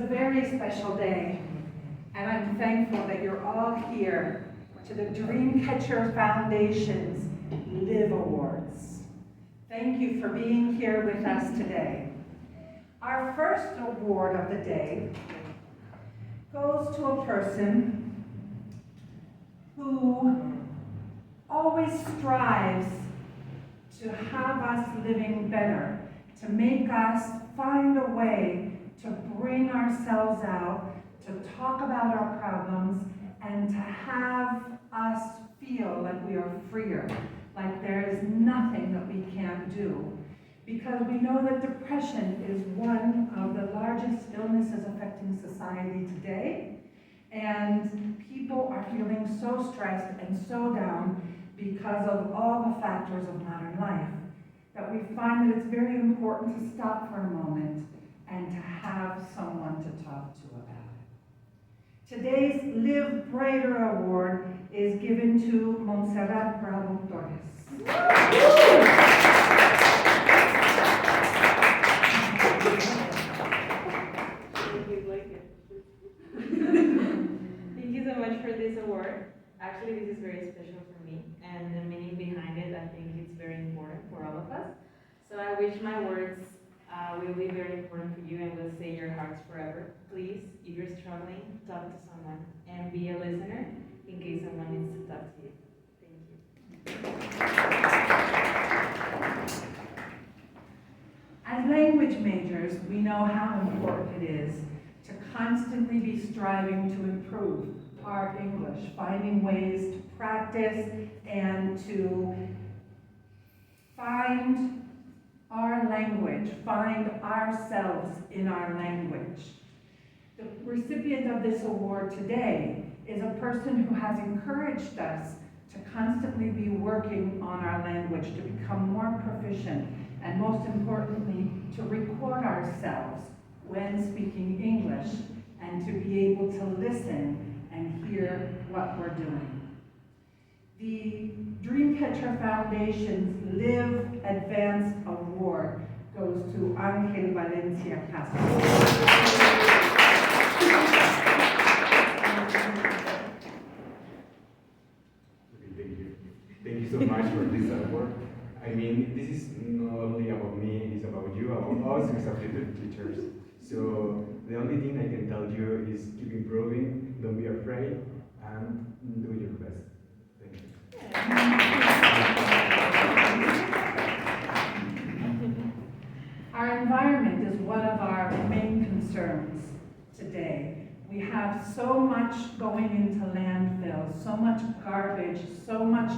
a very special day, and I'm thankful that you're all here to the Dreamcatcher Foundation's Live Awards. Thank you for being here with us today. Our first award of the day goes to a person who always strives to have us living better, to make us find a way to bring ourselves out, to talk about our problems, and to have us feel like we are freer, like there is nothing that we can't do. Because we know that depression is one of the largest illnesses affecting society today, and people are feeling so stressed and so down because of all the factors of modern life, that we find that it's very important to stop for a moment and to have someone to talk to about it. Today's Live Brighter Award is given to Montserrat Bravo Torres. Thank you so much for this award. Actually, this is very special for me, and the meaning behind it, I think it's very important for all of us. So I wish my words will be very important for you and will stay in your hearts forever. Please, if you're struggling, talk to someone and be a listener in case someone needs to talk to you. Thank you. As language majors, we know how important it is to constantly be striving to improve our English, finding ways to practice and to find our language, find ourselves in our language. The recipient of this award today is a person who has encouraged us to constantly be working on our language, to become more proficient, and most importantly, to record ourselves when speaking English, and to be able to listen and hear what we're doing. The Dreamcatcher Foundation's Live Advanced Award goes to Angel Valencia Castro. Thank you so much for this award. I mean, this is not only about me, it's about you, about us as teachers. So the only thing I can tell you is keep improving, don't be afraid, and do your best. Thank you. Our environment is one of our main concerns today. We have so much going into landfills, so much garbage, so much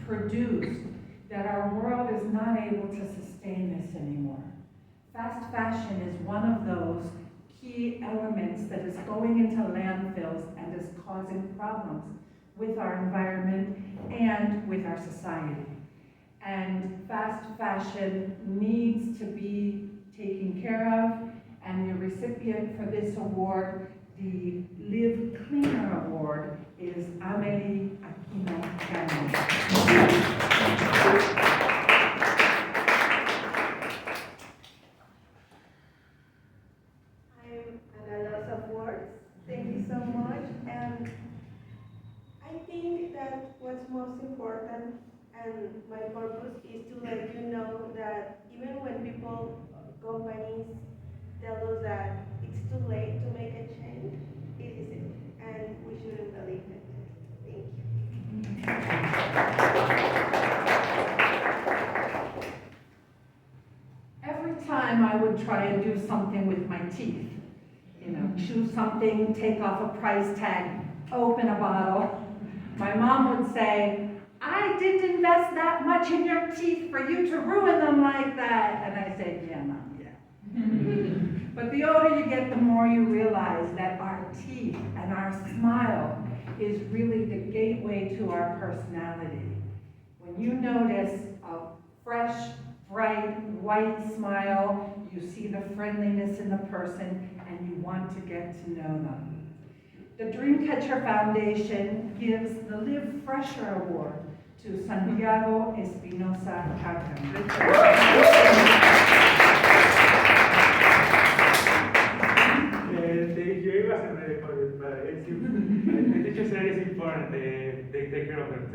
produced, that our world is not able to sustain this anymore. Fast fashion is one of those key elements that is going into landfills and is causing problems with our environment and with our society. And fast fashion needs to be taken care of, and the recipient for this award, the Live Cleaner Award, is Amelie Aquino Gano. I'm Ana Los Awards. Thank you so much. And I think that what's most important and my purpose is to let you know that even when people, companies tell us that it's too late to make a change, it isn't, and we shouldn't believe it. Thank you. Every time I would try and do something with my teeth, chew something, take off a price tag, open a bottle, my mom would say, I didn't invest that much in your teeth for you to ruin them like that. And I said, yeah, Mom, yeah. But the older you get, the more you realize that our teeth and our smile is really the gateway to our personality. When you notice a fresh, bright, white smile, you see the friendliness in the person, and you want to get to know them. The Dreamcatcher Foundation gives the Live Fresher Award to Santiago Espinosa Carter.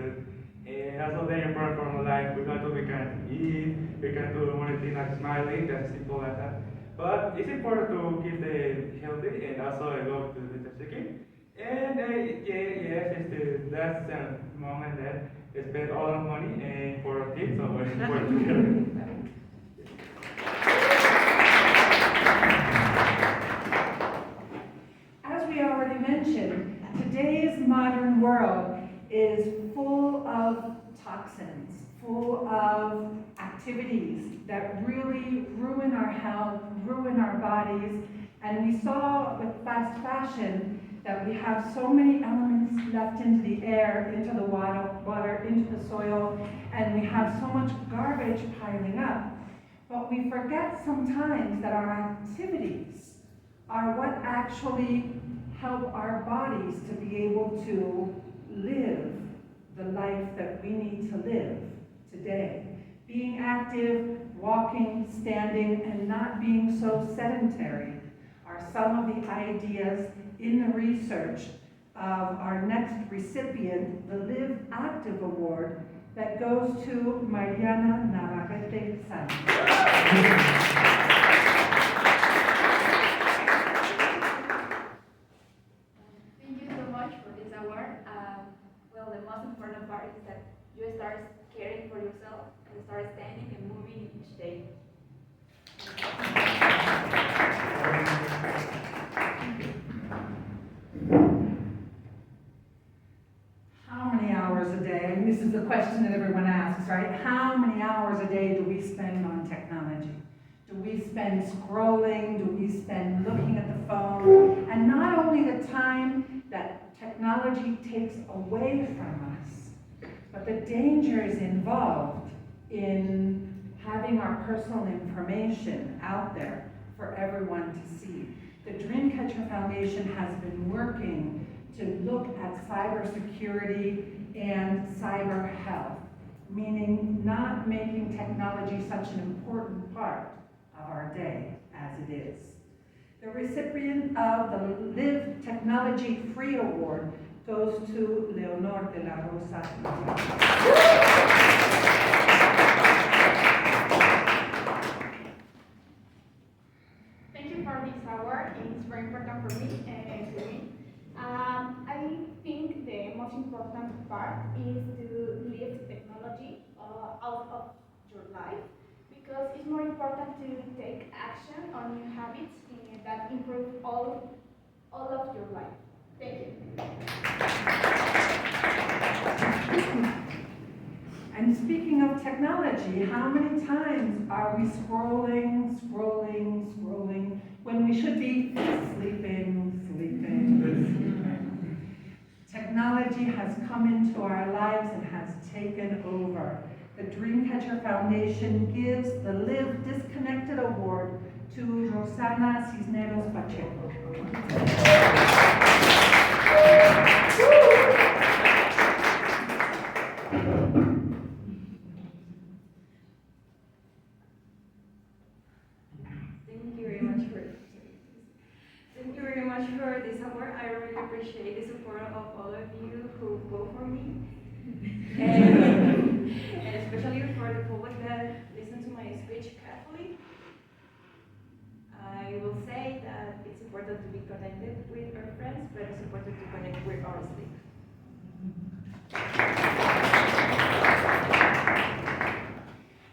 food. And also very important for my life because we can eat, we can do many things like smiling, that's simple like that. But it's important to keep the healthy and also I love to do the chicken. And yes, it's the last moment that I spend all of money and for kids, so it's important together. As we already mentioned, today's modern world is full of toxins, full of activities that really ruin our health, ruin our bodies. And we saw with fast fashion that we have so many elements left into the air, into the water, into the soil, and we have so much garbage piling up. But we forget sometimes that our activities are what actually help our bodies to be able to live the life that we need to live today. Being active, walking, standing, and not being so sedentary are some of the ideas in the research of our next recipient, the Live Active Award, that goes to Mariana Navarrete Santos. Thank you so much for this award. Well, the most important part is that you start caring for yourself and start standing and moving each day. How many hours a day? And this is the question that everyone asks, right? How many hours a day do we spend on technology? Do we spend scrolling? Do we spend looking at the phone? And not only the time that technology takes away from us, but the dangers involved in having our personal information out there for everyone to see. The Dreamcatcher Foundation has been working to look at cybersecurity and cyber health, meaning not making technology such an important part of our day as it is. The recipient of the Live Technology Free Award goes to Leonor de la Rosa. Thank you for this award. It's very important for me and to me. I think the most important part is to leave technology out of your life because it's more important to take action on new habits that improve all of your life. Thank you. And speaking of technology, how many times are we scrolling when we should be sleeping? Technology has come into our lives and has taken over. The Dreamcatcher Foundation gives the Live Disconnected Award to Rosana Cisneros Pacheco. Thank you very much for this award. I really appreciate the support of all of you who vote for me. And especially for the public that listen to my speech carefully. I will say that it's important to be connected with our friends, but it's important to connect with our sleep.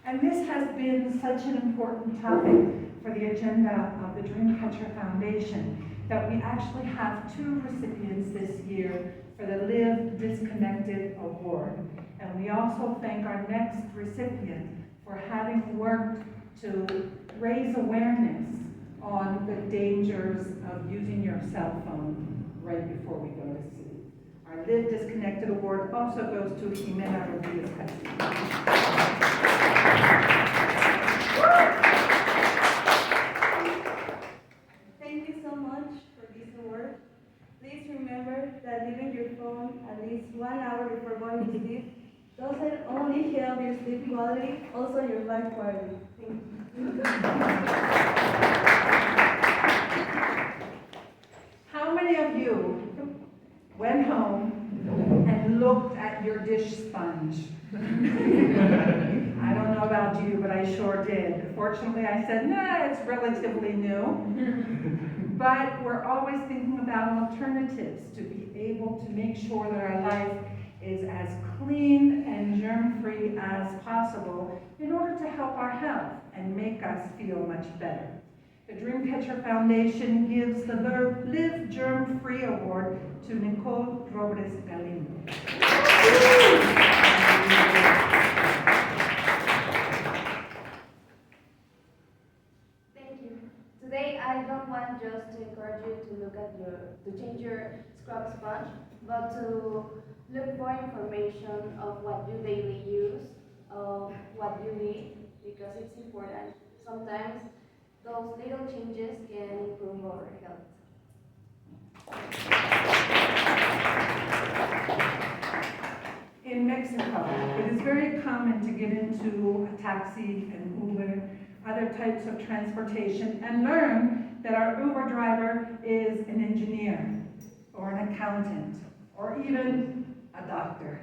And this has been such an important topic for the agenda of the Dreamcatcher Foundation that we actually have 2 recipients this year for the Live Disconnected Award. And we also thank our next recipient for having worked to raise awareness on the dangers of using your cell phone right before we go to sleep. Our Live Disconnected Award also goes to Jimena Rodriguez Castillo. Thank you so much for this award. Please remember that leaving your phone at least 1 hour before going to sleep doesn't only help your sleep quality, also your life quality. Thank you. How many of you went home and looked at your dish I don't know about you, but I sure did. Fortunately, I said, nah, it's relatively new. But we're always thinking about alternatives to be able to make sure that our life is as clean and germ-free as possible in order to help our health and make us feel much better. The Dreamcatcher Foundation gives the Live Germ-Free Award to Nicole Robles Galindo. Thank you. Today, I don't want just to encourage you to to change your scrub sponge, but to look for information of what you daily use, of what you need, because it's important. Sometimes those little changes can improve our health. In Mexico, it is very common to get into a taxi and Uber, other types of transportation, and learn that our Uber driver is an engineer, or an accountant, or even a doctor.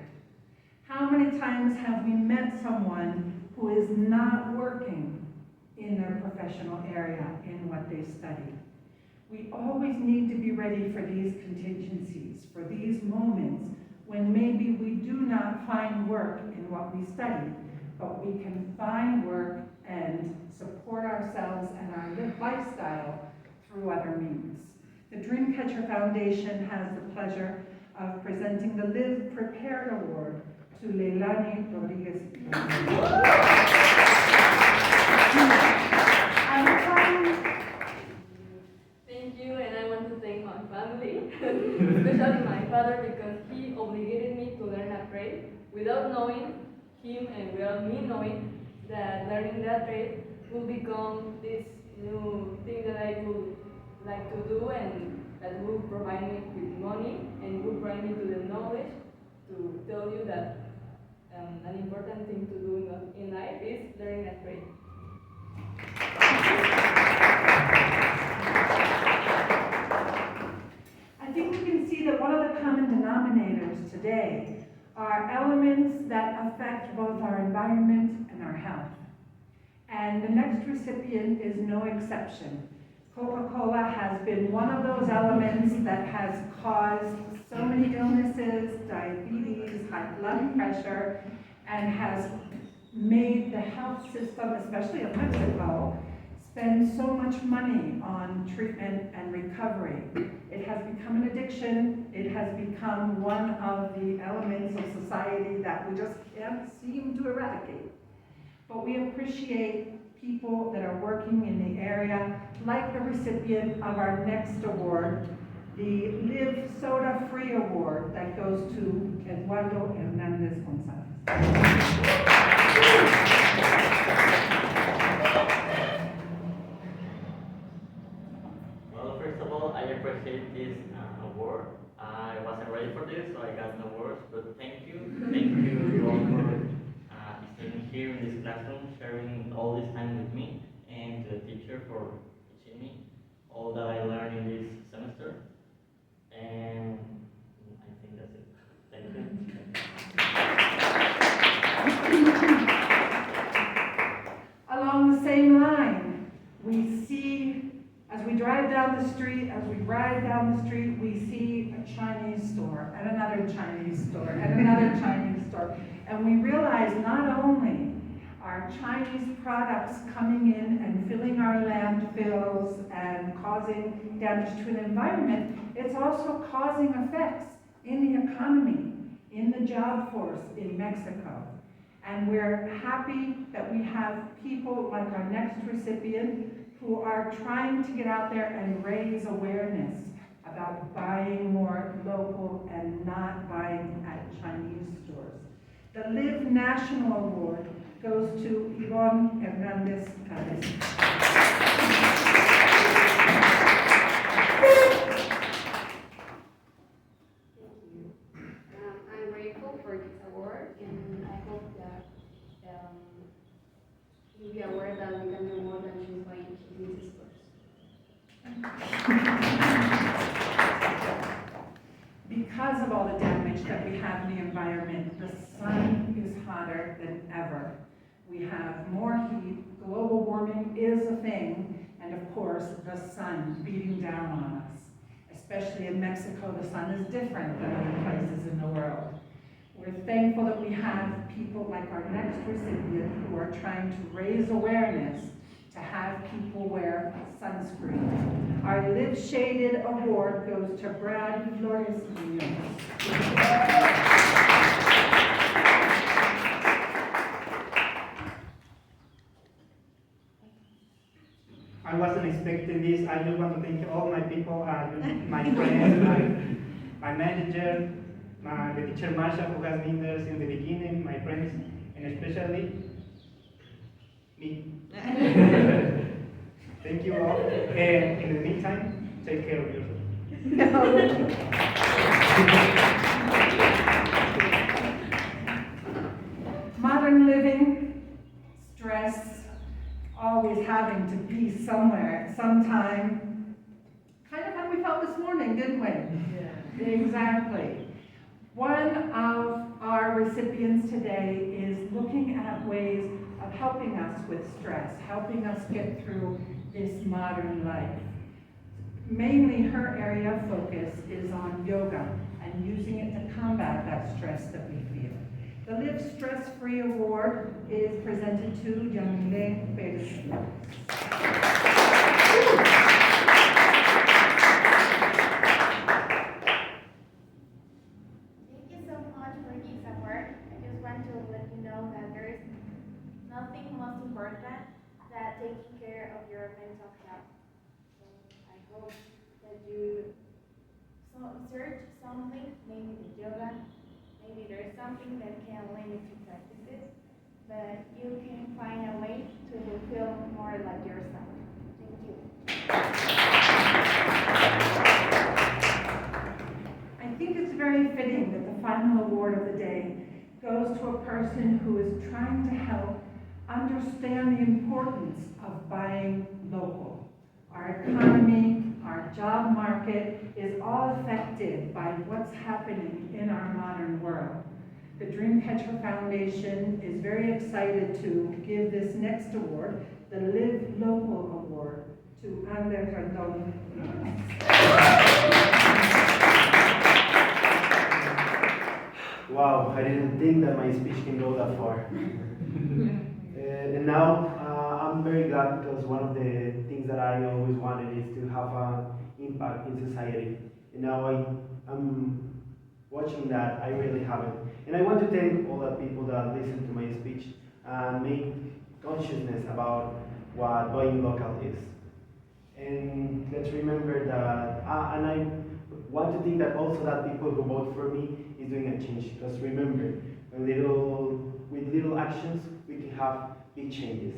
How many times have we met someone who is not working in their professional area, in what they study? We always need to be ready for these contingencies, for these moments when maybe we do not find work in what we study, but we can find work and support ourselves and our lifestyle through other means. The Dreamcatcher Foundation has the pleasure of presenting the Live Prepared Award to Leilani Rodriguez. Thank you, and I want to thank my family, especially my father, because he obligated me to learn a trade without knowing him and without me knowing that learning that trade will become this new thing that I would like to do and that will provide me with money and will provide me to the knowledge to tell you that an important thing to do in life is learning a trade. I think we can see that one of the common denominators today are elements that affect both our environment and our health. And the next recipient is no exception. Coca-Cola has been one of those elements that has caused so many illnesses, diabetes, high blood pressure, and has made the health system, especially in Mexico, spend so much money on treatment and recovery. It has become an addiction. It has become one of the elements of society that we just can't seem to eradicate. But we appreciate people that are working in the area, like the recipient of our next award, the Live Soda Free Award that goes to Eduardo Hernandez Gonzalez. Well, first of all, I appreciate this award. I wasn't ready for this, so I got no words, but thank you. Thank you all for staying here in this classroom, sharing all this time with me, and the teacher for teaching me all that I learned in this semester. And I think that's it. Thank you. Along the same line, we see, as we drive down the street, we see a Chinese store, and another Chinese store, and another Chinese store. And we realize not only are Chinese products coming in and filling our landfills and causing damage to an environment, it's also causing effects in the economy, in the job force in Mexico. And we're happy that we have people like our next recipient who are trying to get out there and raise awareness about buying more local and not buying at Chinese stores. The Live National Award goes to Yvonne Hernandez Calles. Thank you. I'm grateful for this award, and I hope that you'll be aware that we can do more than just buying Chinese stores. Because of all the damage that we have in the environment, the sun is hot. hotter than ever. We have more heat, global warming is a thing, and of course, the sun beating down on us. Especially in Mexico, the sun is different than other places in the world. We're thankful that we have people like our next recipient who are trying to raise awareness to have people wear sunscreen. Our Live Shaded Award goes to Brad Flores Munoz. I wasn't expecting this. I just want to thank all my people, my friends, my manager, the teacher Marsha who has been there since the beginning, my friends, and especially me. Thank you all. And in the meantime, take care of yourself. Modern living, stress, always having to be somewhere at some time. Kind of how we felt this morning, didn't we? Yeah. Exactly. One of our recipients today is looking at ways of helping us with stress, helping us get through this modern life. Mainly her area of focus is on yoga and using it to combat that stress that we feel. The Live Stress-Free Award is presented to Yamile Perez. Thank you so much for this award. I just want to let you know that there is nothing most important than taking care of your mental health. So I hope that you search something, maybe the yoga, maybe there's something that can limit your practices, but you can find a way to feel more like yourself. Thank you. I think it's very fitting that the final award of the day goes to a person who is trying to help understand the importance of buying local. Our economy, our job market is all affected by what's happening in our modern world. The Dreamcatcher Foundation is very excited to give this next award, the Live Local Award, to Ander Rendon. Wow, I didn't think that my speech can go that far. And now I'm very glad because one of the things that I always wanted is to have an impact in society. And now I'm watching that, I really have it. And I want to thank all the people that listen to my speech and make consciousness about what buying local is. And let's remember that, and I want to think that also that people who vote for me is doing a change. Because remember, with little actions, we can have big changes.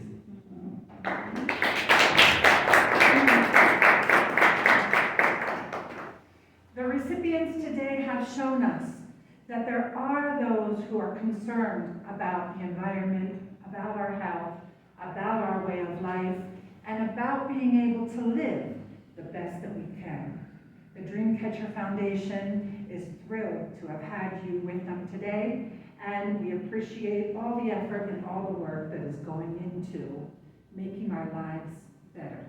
The recipients today have shown us that there are those who are concerned about the environment, about our health, about our way of life, and about being able to live the best that we can. The Dreamcatcher Foundation is thrilled to have had you with them today, and we appreciate all the effort and all the work that is going into making our lives better.